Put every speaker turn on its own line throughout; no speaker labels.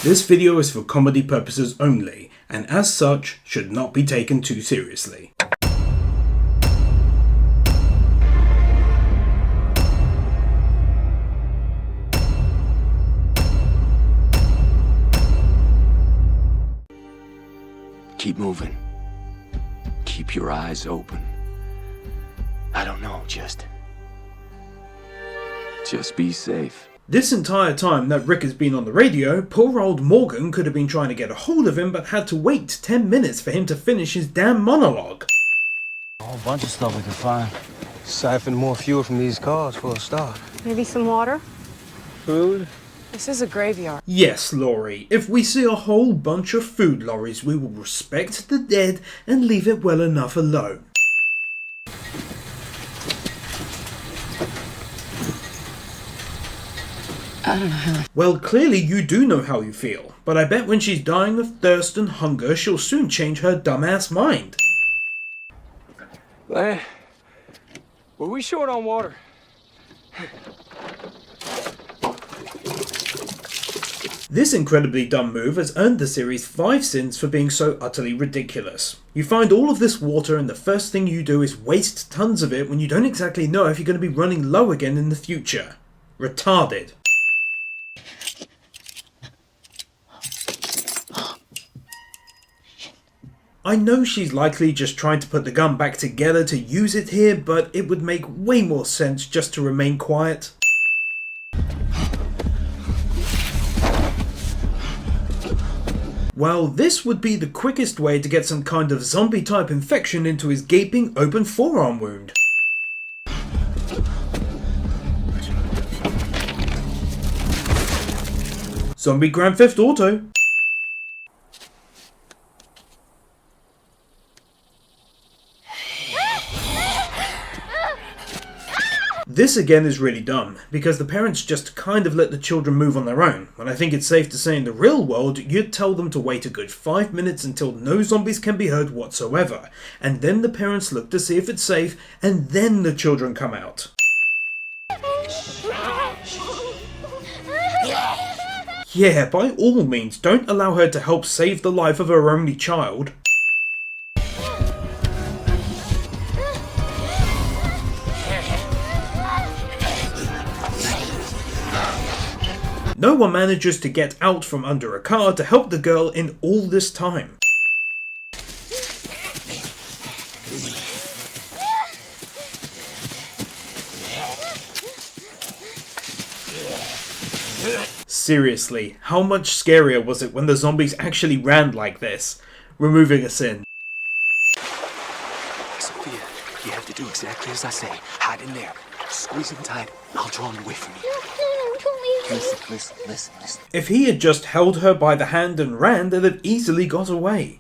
This video is for comedy purposes only, and as such, should not be taken too seriously.
Keep moving. Keep your eyes open. I don't know, just be safe.
This entire time that Rick has been on the radio, poor old Morgan could have been trying to get a hold of him but had to wait 10 minutes for him to finish his damn monologue.
A whole bunch of stuff we can find. Siphon more fuel from these cars for a start.
Maybe some water?
Food?
This is a graveyard.
Yes, Laurie, if we see a whole bunch of food lorries, we will respect the dead and leave it well enough alone.
I don't know how.
Well, clearly you do know how you feel, but I bet when she's dying of thirst and hunger, she'll soon change her dumbass mind.
Were we short on water?
This incredibly dumb move has earned the series 5 sins for being so utterly ridiculous. You find all of this water and the first thing you do is waste tons of it when you don't exactly know if you're going to be running low again in the future. Retarded. I know she's likely just trying to put the gun back together to use it here, but it would make way more sense just to remain quiet. Well, this would be the quickest way to get some kind of zombie type infection into his gaping open forearm wound. Zombie Grand Theft Auto. This again is really dumb, because the parents just kind of let the children move on their own, when I think it's safe to say in the real world, you'd tell them to wait a good 5 minutes until no zombies can be heard whatsoever, and then the parents look to see if it's safe, and then the children come out. Yeah, by all means, don't allow her to help save the life of her only child. No one manages to get out from under a car to help the girl in all this time. Seriously, how much scarier was it when the zombies actually ran like this? Removing a sin.
Sophia, you have to do exactly as I say. Hide in there. Squeeze him tight. I'll draw him away from you. Listen.
If he had just held her by the hand and ran, they'd have easily got away.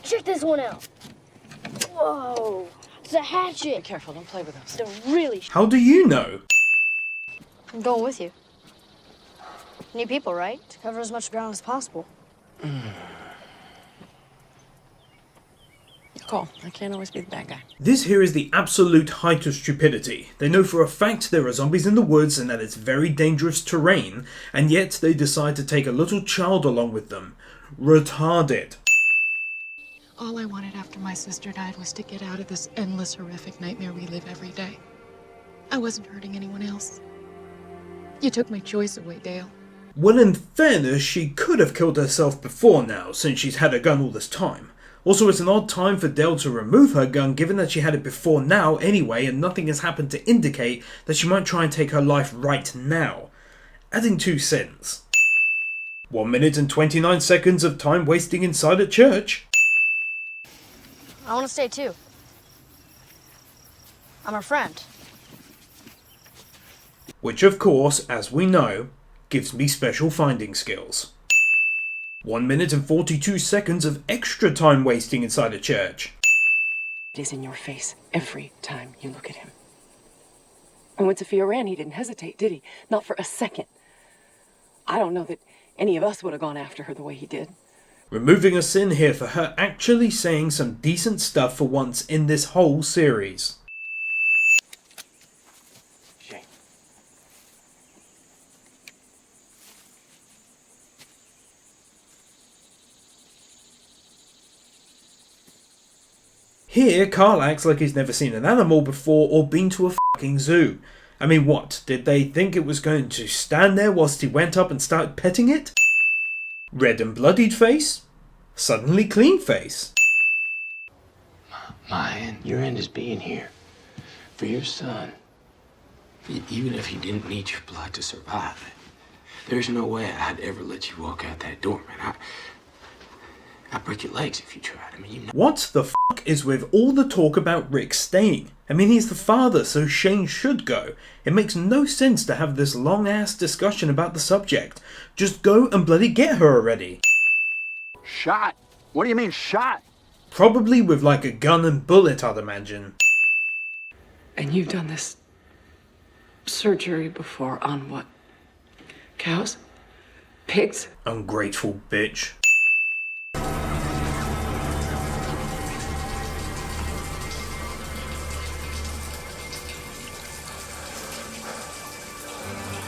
Check this one out. Whoa, it's a hatchet.
Be careful, don't play with those.
They're really
How do you know?
I'm going with you. Need people, right? To cover as much ground as possible.
Cool. I can't always be the bad guy.
This here is the absolute height of stupidity. They know for a fact there are zombies in the woods and that it's very dangerous terrain, and yet they decide to take a little child along with them. Retarded.
All I wanted after my sister died was to get out of this endless, horrific nightmare we live every day. I wasn't hurting anyone else. You took my choice away, Dale.
Well, in fairness, she could have killed herself before now, since she's had a gun all this time. Also, it's an odd time for Dale to remove her gun, given that she had it before now anyway, and nothing has happened to indicate that she might try and take her life right now. Adding 2 sins. 1 minute and 29 seconds of time wasting inside a church.
I want to stay too. I'm a friend.
Which, of course, as we know, gives me special finding skills. 1 minute and 42 seconds of extra time wasting inside a church.
It is in your face every time you look at him. And when Sophia ran, he didn't hesitate, did he? Not for a second. I don't know that any of us would have gone after her the way he did.
Removing a sin here for her actually saying some decent stuff for once in this whole series. Here, Carl acts like he's never seen an animal before or been to a fucking zoo. I mean, what? Did they think it was going to stand there whilst he went up and started petting it? Red and bloodied face? Suddenly clean face.
Mayan, your end is being here. For your son. Even if he didn't need your blood to survive, there's no way I'd ever let you walk out that door, man. I'd break your legs if you tried. I mean, you know.
What the fuck is with all the talk about Rick staying? I mean, he's the father, so Shane should go. It makes no sense to have this long-ass discussion about the subject. Just go and bloody get her already.
Shot? What do you mean, shot?
Probably with like a gun and bullet, I'd imagine.
And you've done this surgery before on what? Cows? Pigs?
Ungrateful bitch.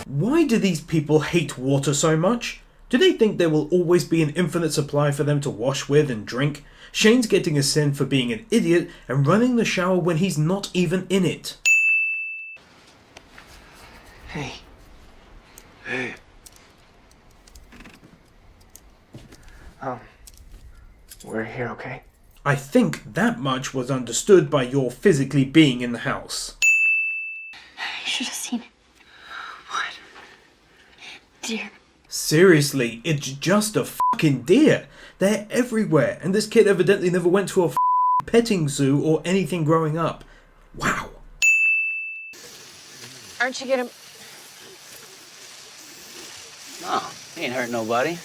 Why do these people hate water so much? Do they think there will always be an infinite supply for them to wash with and drink? Shane's getting a sin for being an idiot and running the shower when he's not even in it.
Hey. Hey. We're here, okay?
I think that much was understood by your physically being in the house.
You should have seen it.
What?
Deer.
Seriously, it's just a fucking deer. They're everywhere, and this kid evidently never went to a petting zoo or anything growing up. Wow.
Aren't you gonna...
No, he ain't hurt nobody.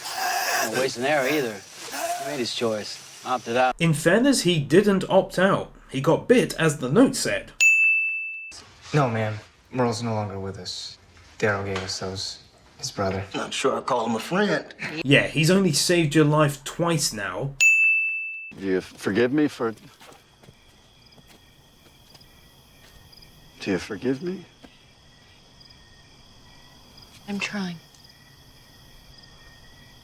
Ain't wasting arrow either. He made his choice. Opted out.
In fairness, he didn't opt out. He got bit, as the note said.
No, ma'am. Merle's no longer with us. Daryl gave us those. His brother.
Not sure I call him a friend.
Yeah, he's only saved your life twice now.
Do you forgive me for... Do you forgive me?
I'm trying.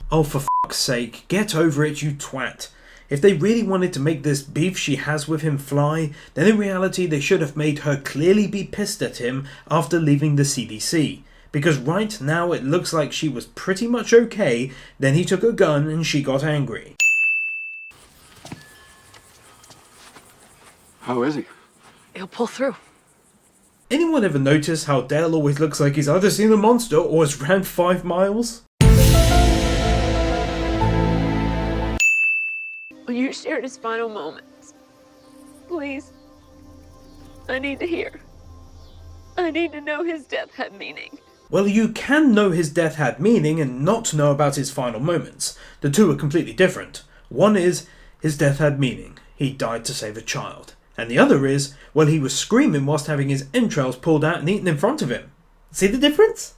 Oh, for fuck's sake, get over it, you twat. If they really wanted to make this beef she has with him fly, then in reality they should have made her clearly be pissed at him after leaving the CDC. Because right now it looks like she was pretty much okay, then he took a gun and she got angry.
How is he?
He'll pull through.
Anyone ever notice how Dale always looks like he's either seen a monster or has ran 5 miles?
Will you share his final moments? Please. I need to hear. I need to know his death had meaning.
Well, you can know his death had meaning and not know about his final moments. The two are completely different. One is, his death had meaning. He died to save a child. And the other is, well, he was screaming whilst having his entrails pulled out and eaten in front of him. See the difference?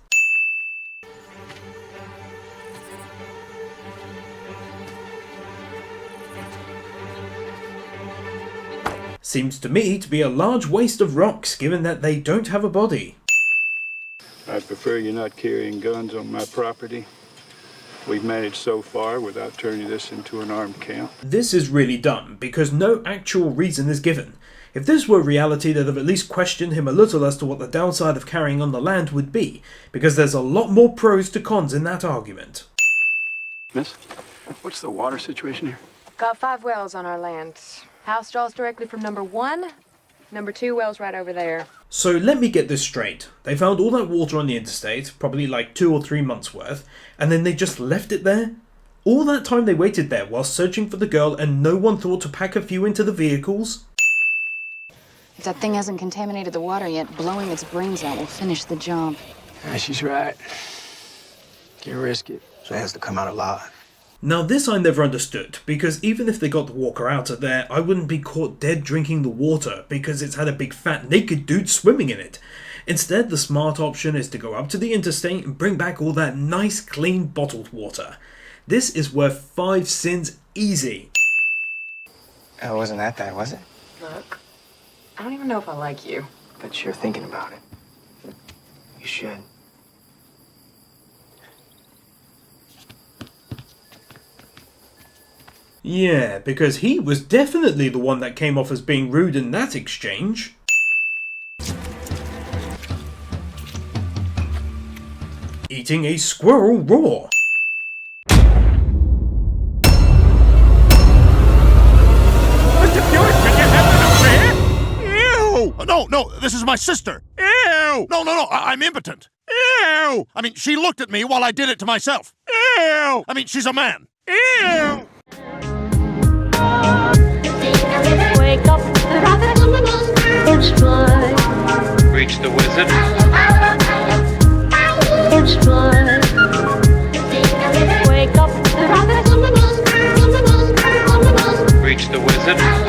Seems to me to be a large waste of rocks, given that they don't have a body.
I'd prefer you not carrying guns on my property. We've managed so far without turning this into an armed camp.
This is really dumb, because no actual reason is given. If this were reality, they'd have at least questioned him a little as to what the downside of carrying on the land would be, because there's a lot more pros to cons in that argument.
Miss, what's the water situation here?
Got 5 wells on our land. House draws directly from number 1. Number 2 well's right over there.
So let me get this straight. They found all that water on the interstate, probably like 2 or 3 months worth, and then they just left it there? All that time they waited there while searching for the girl and no one thought to pack a few into the vehicles?
If that thing hasn't contaminated the water yet, blowing its brains out will finish the job.
Yeah, she's right. Can't risk it.
So it has to come out alive.
Now this I never understood, because even if they got the walker out of there, I wouldn't be caught dead drinking the water because it's had a big fat naked dude swimming in it. Instead, the smart option is to go up to the interstate and bring back all that nice clean bottled water. This is worth 5 sins easy.
It wasn't that bad, was it?
Look, I don't even know if I like you.
But you're thinking about it. You should.
Yeah, because he was definitely the one that came off as being rude in that exchange. Eating a squirrel raw.
Ew! No, this is my sister. Ew! No, I'm impotent. Ew! I mean, she looked at me while I did it to myself. Ew! I mean, she's a man. Ew!
Wake up, the rocket birds fly.
Reach the wizard.
Birds fly. Wake up, the rocket
Reach the wizard.